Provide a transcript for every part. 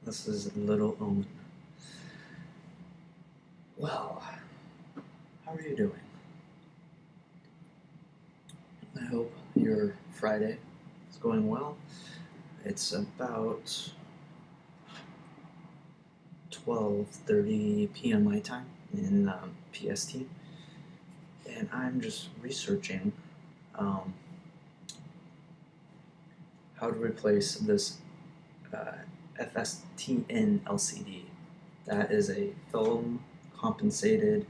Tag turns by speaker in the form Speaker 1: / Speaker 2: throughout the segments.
Speaker 1: This is Little Omen. Well, how are you doing? I hope your Friday is going well. It's about 12:30 p.m. my time in PST, and I'm just researching um, how to replace this uh, FSTN LCD. That is a film compensated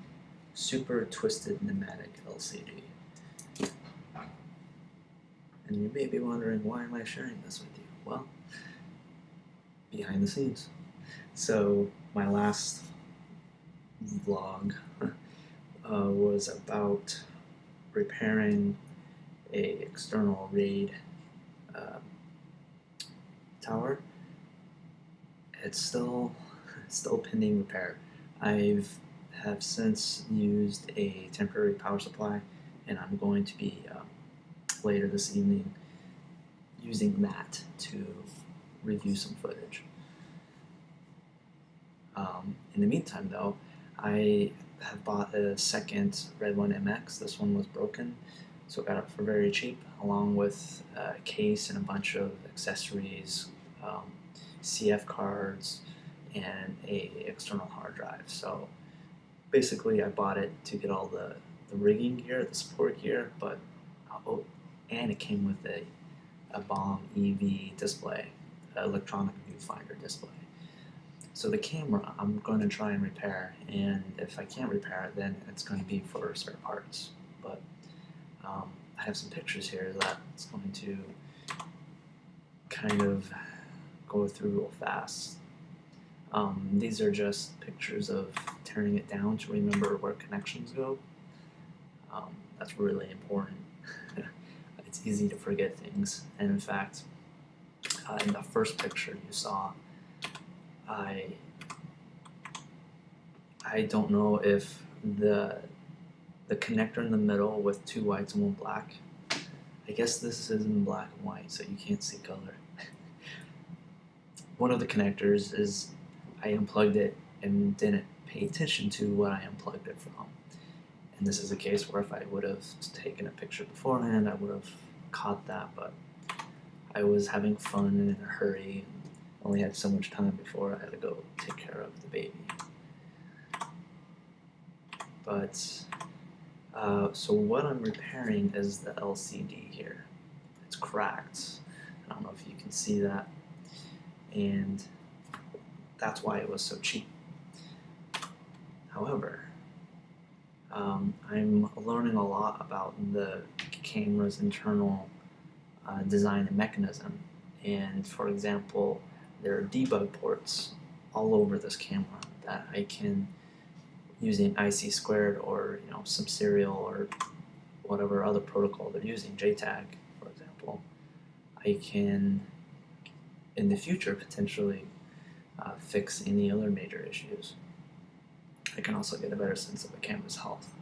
Speaker 1: super twisted pneumatic LCD. And you may be wondering, why am I sharing this with you? Well, behind the scenes. So my last vlog was about repairing a external RAID uh, tower. It's still pending repair. Have since used a temporary power supply, and I'm going to be later this evening using that to review some footage. In the meantime, though, I have bought a second Red One MX. This one was broken, so I got it for very cheap, along with a case and a bunch of accessories, CF cards, and a external hard drive. So basically, I bought it to get all the rigging gear, the support gear, but oh, and it came with a BOM EV display, electronic viewfinder display. So the camera I'm going to try and repair, and if I can't repair it, then it's going to be for spare parts. But I have some pictures here that's going to kind of go through real fast. These are just pictures of tearing it down to remember where connections go. That's really important. It's easy to forget things, and in fact, in the first picture you saw, I don't know if the connector in the middle with two whites and one black, I guess this is in black and white, so you can't see color. One of the connectors is, I unplugged it and didn't pay attention to what I unplugged it from. And this is a case where if I would have taken a picture beforehand, I would have caught that, but I was having fun and in a hurry, and only had so much time before I had to go take care of the baby. But, so what I'm repairing is the LCD here. It's cracked. I don't know if you can see that. And that's why it was so cheap. However, I'm learning a lot about the camera's internal design and mechanism. And for example, there are debug ports all over this camera that I can, using IC squared or some serial or whatever other protocol they're using, JTAG for example, I can in the future potentially fix any other major issues. I can also get a better sense of the camera's health.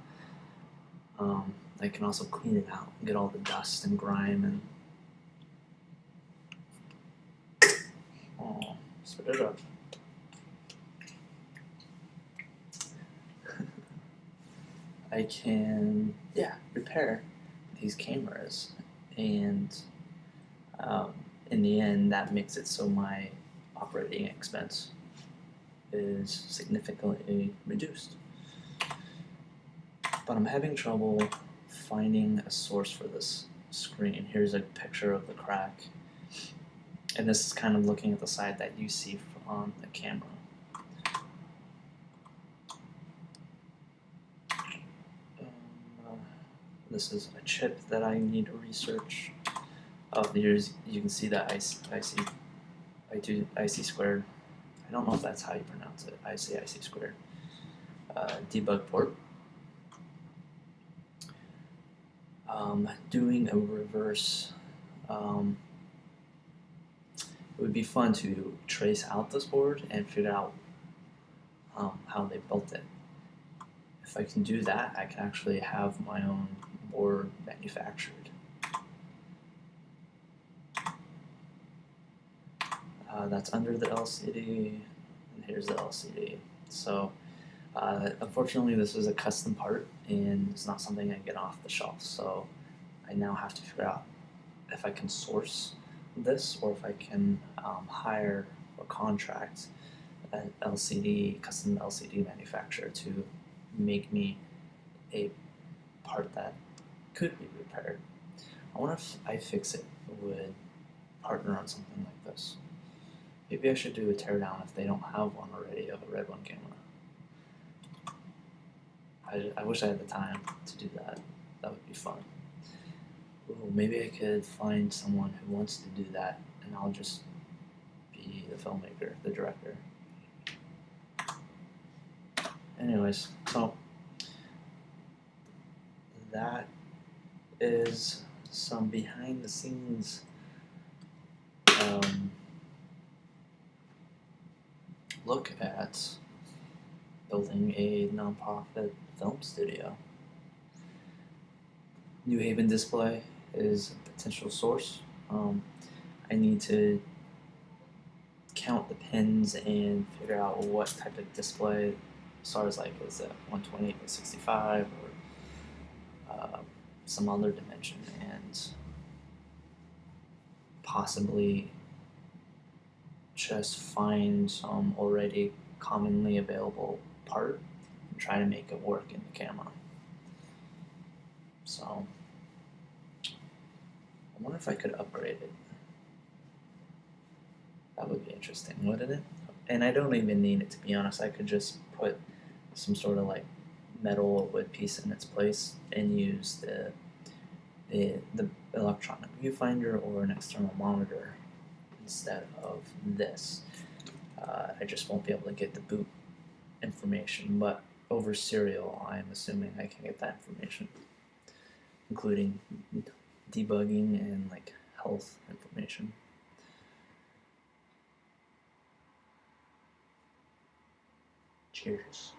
Speaker 1: I can also clean it out, get all the dust and grime and spit it up. I can, repair these cameras, and in the end, that makes it so my operating expense is significantly reduced. But I'm having trouble finding a source for this screen. Here's a picture of the crack, and this is kind of looking at the side that you see on the camera. This is a chip that I need to research. Here's, you can see that IC squared. I don't know if that's how you pronounce it. IC squared. Debug port. Doing a reverse. It would be fun to trace out this board and figure out how they built it. If I can do that, I can actually have my own board manufactured. That's under the LCD, and here's the LCD. So unfortunately, this is a custom part, and it's not something I get off the shelf. So I now have to figure out if I can source this or if I can hire or contract an custom LCD manufacturer to make me a part that could be repaired. I wonder if iFixit would partner on something like this. Maybe I should do a teardown if they don't have one already of a Red One camera. I wish I had the time to do that. That would be fun. Ooh, maybe I could find someone who wants to do that, and I'll just be the filmmaker, the director. Anyways, so that is some behind the scenes look at building a nonprofit film studio. New Haven Display is a potential source. I need to count the pins and figure out what type of display, as far as like is it 120 by 65 or some other dimension, and possibly just find some already commonly available part and try to make it work in the camera. So I wonder if I could upgrade it. That would be interesting, wouldn't it? And I don't even need it, to be honest. I could just put some sort of like metal or wood piece in its place and use the electronic viewfinder or an external monitor instead of this. I just won't be able to get the boot information, but over serial, I'm assuming I can get that information, including debugging and like health information. Cheers.